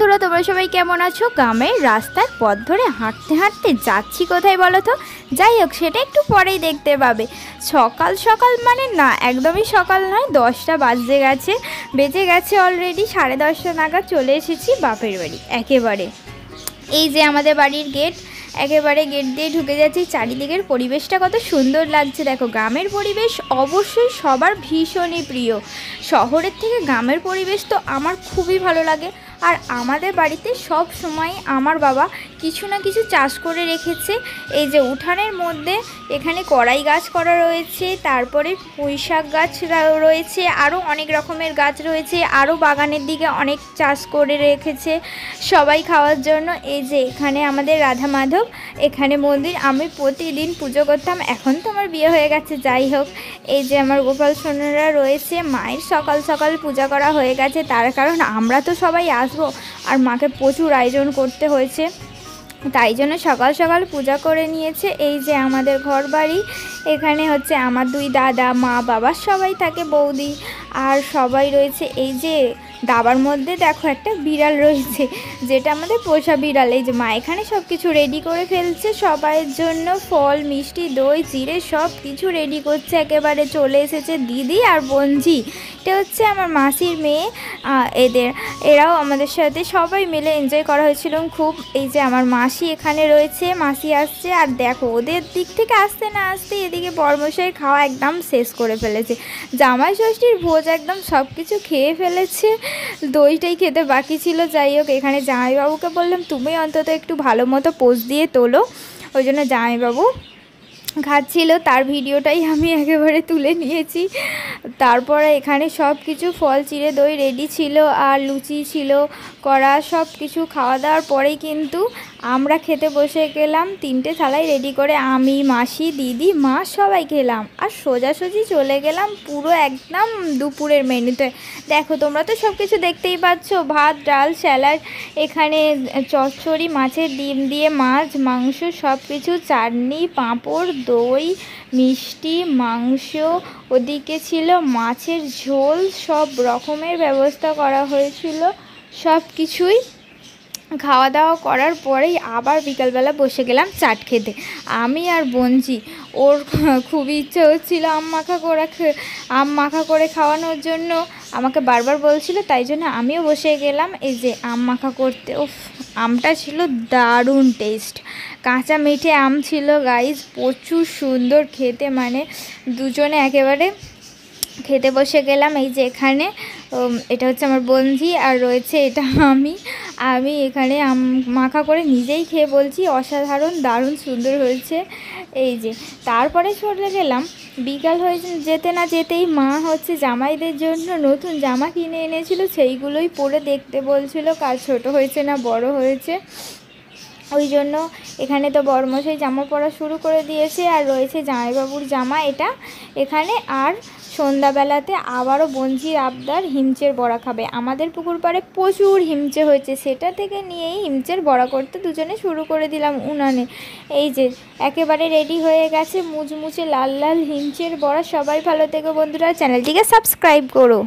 বন্ধুরা, তোমরা সবাই কেমন আছো? গ্রামের রাস্তার পথ ধরে হাঁটতে হাঁটতে যাচ্ছি কোথায় বলো তো? যাই হোক, সেটা একটু পরেই দেখতে পাবে। সকাল সকাল মানে না, একদমই সকাল নয়, 10টা বেজে গেছে অলরেডি। 10:30 নাগাদ চলে এসেছি বাপের বাড়ি একেবারে। এই যে আমাদের বাড়ির গেট, একেবারে গেট দিয়ে ঢুকে যাচ্ছি। চারিদিকের পরিবেশটা কত সুন্দর লাগছে দেখো। গ্রামের পরিবেশ অবশ্যই সবার ভীষণই প্রিয়। শহরের থেকে গ্রামের পরিবেশ তো আমার খুবই ভালো লাগে। আর আমাদের বাড়িতে সব সময় আমার বাবা কিছু না কিছু চাষ করে রেখেছে। এই যে উঠানের মধ্যে এখানে কড়াই গাছ করা রয়েছে, তারপরে পুঁইশাক গাছ রয়েছে, আরও অনেক রকমের গাছ রয়েছে, আরও বাগানের দিকে অনেক চাষ করে রেখেছে সবাই খাওয়ার জন্য। এই যে এখানে আমাদের রাধা মাধব, এখানে মন্দির, আমি প্রতিদিন পুজো করতাম। এখন তো আমার বিয়ে হয়ে গেছে, যাই হোক। এই যে আমার গোপাল সোনারা রয়েছে। মায়ের সকাল সকাল পূজা করা হয়ে গেছে, তার কারণ আমরা তো সবাই আসবো আর মাকে প্রচুর আয়োজন করতে হয়েছে, তাই জন্য সকাল সকাল পূজা করে নিয়েছে। এই যে আমাদের ঘর বাড়ি, এখানে হচ্ছে আমার 2 দাদা, মা, বাবা সবাই থাকে, বৌদি আর সবাই রয়েছে। এই যে দাবার মধ্যে দেখো একটা বিড়াল রয়েছে, যেটা আমাদের পোষা বিড়াল। এই যে মা এখানে সব কিছু রেডি করে ফেলছে সবাইয়ের জন্য, ফল, মিষ্টি, দই, চিড়ে সব কিছু রেডি করছে। একেবারে চলে এসেছে দিদি আর বোনঝি, এটা হচ্ছে আমার মাসির মেয়ে। এরাও আমাদের সাথে সবাই মিলে এনজয় করা হয়েছিল খুব। এই যে আমার মাসি এখানে রয়েছে, মাসি আসছে। আর দেখো ওদের দিক থেকে আসতে না আসতে এদিকে বরমশাই খাওয়া একদম শেষ করে ফেলেছে। জামাই ষষ্ঠীর ভোজ একদম সব কিছু খেয়ে ফেলেছে, দইটাই খেতে বাকি ছিল। যাই হোক, এখানে জামাইবাবুকে বললাম তুমি অন্তত একটু ভালো মতো পোজ দিয়ে তোলো, ওই জন্য জামাইবাবু খাচ্ছিল, তার ভিডিওটাই আমি একেবারে তুলে নিয়েছি। তারপরে এখানে সব কিছু ফল, চিড়ে, দই রেডি ছিল, আর লুচি ছিল করা। সব কিছু খাওয়া দাওয়ার পরেই কিন্তু আমরা খেতে বসে গেলাম। 3টে থালায় রেডি করে আমি, মাসি, দিদি, মা সবাই খেলাম। আর সোজাসুজি চলে গেলাম পুরো একদম দুপুরের মেনুতে। দেখো তোমরা তো সব কিছু দেখতেই পাচ্ছ, ভাত, ডাল, স্যালাড, এখানে চচ্চড়ি, মাছের ডিম দিয়ে মাছ, মাংস সব কিছু, চাটনি, পাঁপড়, দই, মিষ্টি, মাংস, ওদিকে ছিল মাছের ঝোল, সব রকমের ব্যবস্থা করা হয়েছিল। সব কিছুই খাওয়া দাওয়া করার পরেই আবার বিকালবেলা বসে গেলাম চাট খেতে। আমি আর বোনজি, ওর খুবই ইচ্ছে হচ্ছিলো আম মাখা করে খাওয়ানোর জন্য, আমাকে বারবার বলছিল, তাই জন্য আমিও বসে গেলাম এই যে আম মাখা করতে। উফ, আমটা ছিল দারুণ টেস্ট, কাঁচা মিঠে আম ছিল গাইজ, প্রচুর সুন্দর খেতে। মানে দুজনে একেবারে খেতে বসে গেলাম। এই যে এখানে এটা হচ্ছে আমার বোনঝি, আর রয়েছে এটা আমি এখানে আম মাখা করে নিজেই খেয়ে বলছি অসাধারণ, দারুণ সুন্দর হয়েছে। এই যে তারপরে চলে গেলাম, বিকাল হয়ে যেতে না যেতেই মা হচ্ছে জামাইদের জন্য নতুন জামা কিনে এনেছিল, সেইগুলোই পরে দেখতে বলছিল কার ছোট হয়েছে না বড় হয়েছে। ওই জন্য এখানে তো বরমশাই জামা পরা শুরু করে দিয়েছে, আর রয়েছে জামাইবাবুর জামা এটা এখানে। আর সন্ধ্যাবেলাতে আবারও বঞ্জির আবদার, হিমচের বড়া খাবে। আমাদের পুকুর পাড়ে প্রচুর হিমচে হয়েছে, সেটা থেকে নিয়েই হিমচের বড়া করতে দুজনে শুরু করে দিলাম উনানে। এই যে একেবারে রেডি হয়ে গেছে মুচমুচে লাল লাল হিমচের বড়া। সবাই ভালো থেকো বন্ধুরা, চ্যানেলটিকে সাবস্ক্রাইব করো।